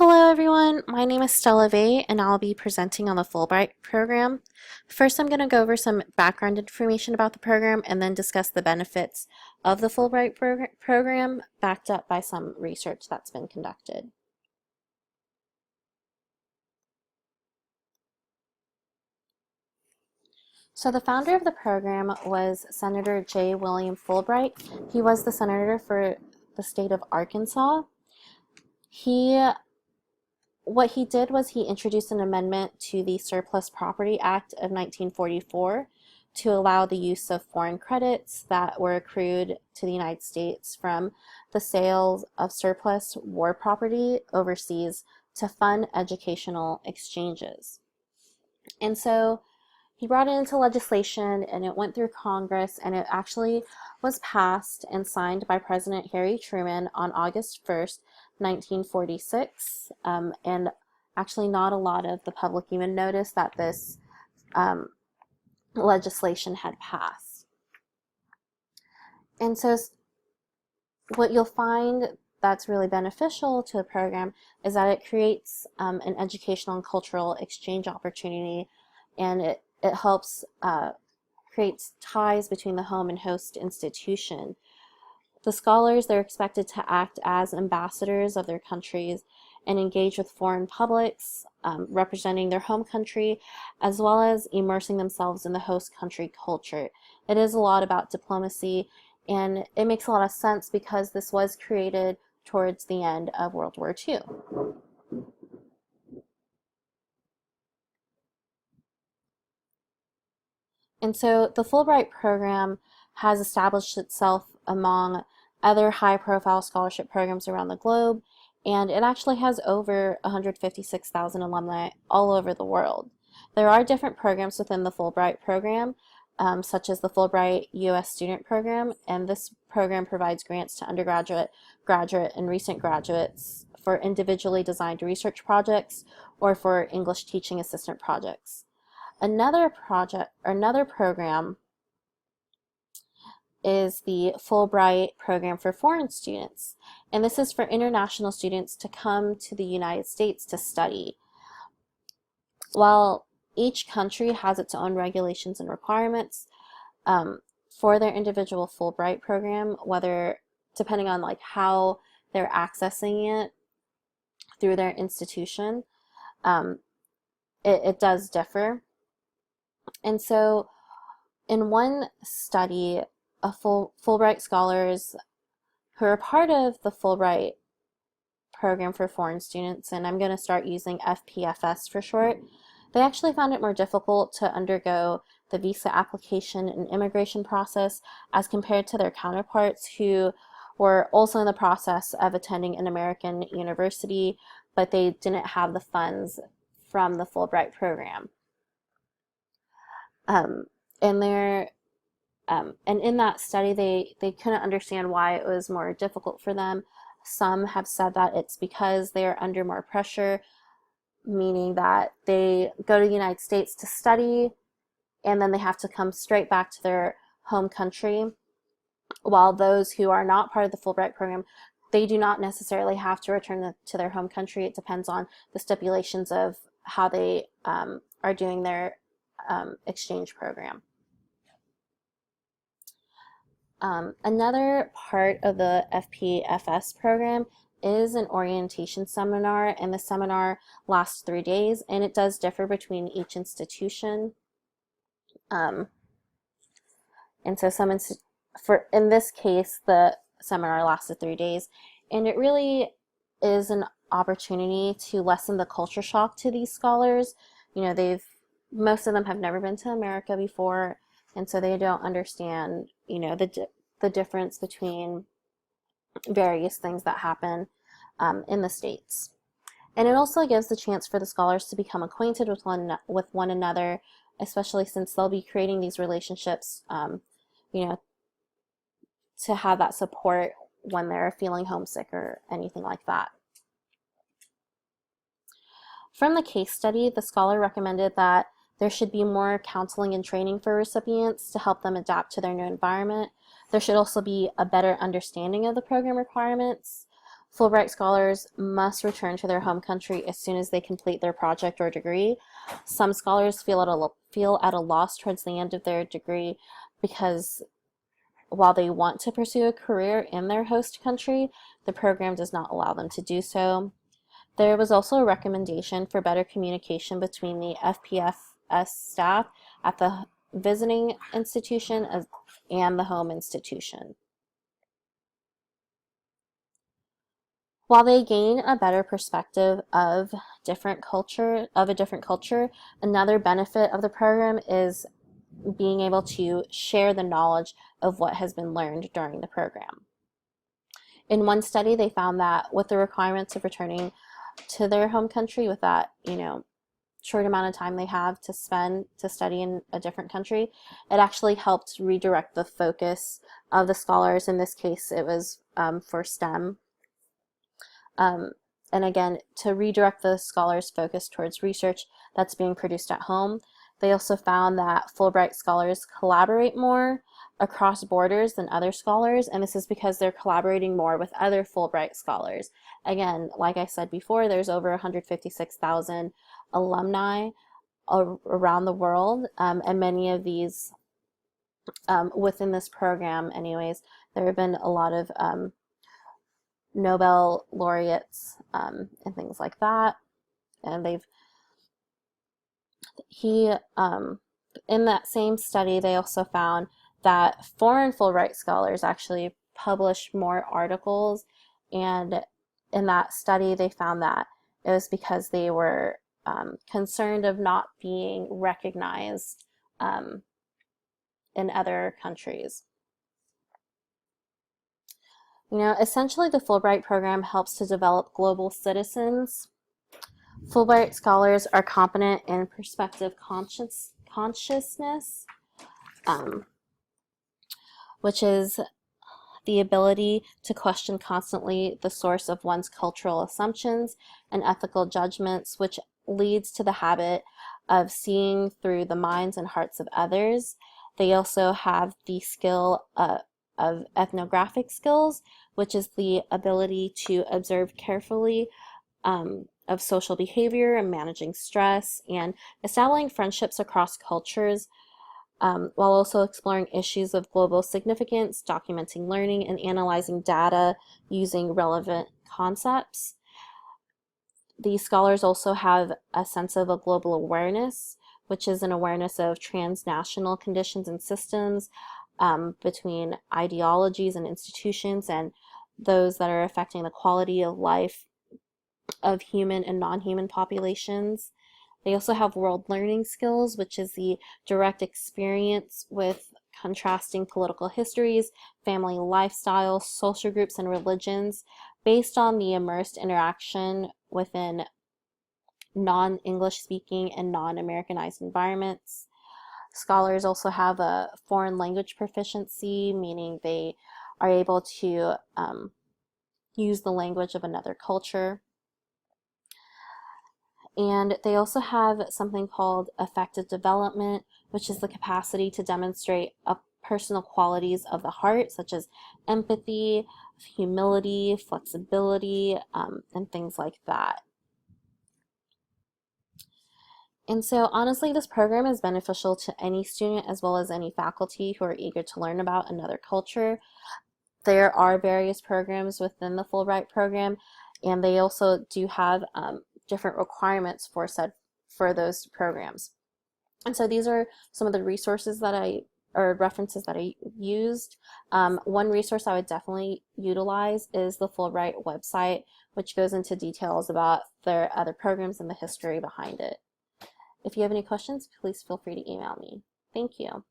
Hello everyone, my name is Stella Vey and I'll be presenting on the Fulbright program. First I'm going to go over some background information about the program and then discuss the benefits of the Fulbright program backed up by some research that's been conducted. So the founder of the program was Senator J. William Fulbright. He was the senator for the state of Arkansas. What he did was he introduced an amendment to the Surplus Property Act of 1944 to allow the use of foreign credits that were accrued to the United States from the sales of surplus war property overseas to fund educational exchanges. And so he brought it into legislation and it went through Congress and it actually was passed and signed by President Harry Truman on August 1st, 1946. And actually not a lot of the public even noticed that this legislation had passed. And so what you'll find that's really beneficial to the program is that it creates an educational and cultural exchange opportunity, and it helps create ties between the home and host institution. The scholars, they're expected to act as ambassadors of their countries and engage with foreign publics, representing their home country, as well as immersing themselves in the host country culture. It is a lot about diplomacy, and it makes a lot of sense because this was created towards the end of World War II. And so the Fulbright program has established itself among other high-profile scholarship programs around the globe, and it actually has over 156,000 alumni all over the world. There are different programs within the Fulbright program, such as the Fulbright U.S. Student Program, and this program provides grants to undergraduate, graduate, and recent graduates for individually designed research projects or for English teaching assistant projects. Another program is the Fulbright Program for foreign students, and this is for international students to come to the United States to study. While each country has its own regulations and requirements for their individual Fulbright program, whether depending on like how they're accessing it through their institution, it does differ. And so in one study, Fulbright scholars who are part of the Fulbright program for foreign students, and I'm going to start using FPFS for short, they actually found it more difficult to undergo the visa application and immigration process as compared to their counterparts who were also in the process of attending an American university, but they didn't have the funds from the Fulbright program. And in that study, they couldn't understand why it was more difficult for them. Some have said that it's because they are under more pressure, meaning that they go to the United States to study and then they have to come straight back to their home country, while those who are not part of the Fulbright program, they do not necessarily have to return to their home country. It depends on the stipulations of how they are doing their exchange program. Another part of the FPFS program is an orientation seminar, and the seminar lasts 3 days, and it does differ between each institution. And so in this case, the seminar lasted 3 days, and it really is an opportunity to lessen the culture shock to these scholars. You know, most of them have never been to America before, and so they don't understand, you know, the difference between various things that happen in the States. And it also gives the chance for the scholars to become acquainted with one another, especially since they'll be creating these relationships, you know, to have that support when they're feeling homesick or anything like that. From the case study, the scholar recommended that there should be more counseling and training for recipients to help them adapt to their new environment. There should also be a better understanding of the program requirements. Fulbright scholars must return to their home country as soon as they complete their project or degree. Some scholars feel at a loss towards the end of their degree because while they want to pursue a career in their host country, the program does not allow them to do so. There was also a recommendation for better communication between the FPFS staff at the visiting institution and the home institution. While they gain a better perspective of a different culture, another benefit of the program is being able to share the knowledge of what has been learned during the program. In one study, they found that with the requirements of returning to their home country with that, short amount of time they have to spend to study in a different country, it actually helped redirect the focus of the scholars. In this case, it was for STEM. And again, to redirect the scholars' focus towards research that's being produced at home. They also found that Fulbright scholars collaborate more across borders than other scholars, and this is because they're collaborating more with other Fulbright scholars. Again, like I said before, there's over 156,000 alumni around the world, and many of these, within this program anyways, there have been a lot of Nobel laureates and things like that, and in that same study, they also found that foreign Fulbright scholars actually publish more articles, and in that study, they found that it was because they were concerned of not being recognized in other countries. Essentially, the Fulbright program helps to develop global citizens. Fulbright scholars are competent in perspective consciousness, which is the ability to question constantly the source of one's cultural assumptions and ethical judgments, which leads to the habit of seeing through the minds and hearts of others. They also have the skill of ethnographic skills, which is the ability to observe carefully of social behavior and managing stress and establishing friendships across cultures, while also exploring issues of global significance, documenting learning, and analyzing data using relevant concepts. These scholars also have a sense of a global awareness, which is an awareness of transnational conditions and systems between ideologies and institutions and those that are affecting the quality of life of human and non-human populations. They also have world learning skills, which is the direct experience with contrasting political histories, family lifestyles, social groups, and religions based on the immersed interaction within non-English speaking and non-Americanized environments. Scholars also have a foreign language proficiency, meaning they are able to use the language of another culture. And they also have something called affective development, which is the capacity to demonstrate personal qualities of the heart, such as empathy, humility, flexibility, and things like that. And so honestly, this program is beneficial to any student as well as any faculty who are eager to learn about another culture. There are various programs within the Fulbright program, and they also do have different requirements for those programs. And so these are some of the resources or references that I used. One resource I would definitely utilize is the Fulbright website, which goes into details about their other programs and the history behind it. If you have any questions, please feel free to email me. Thank you.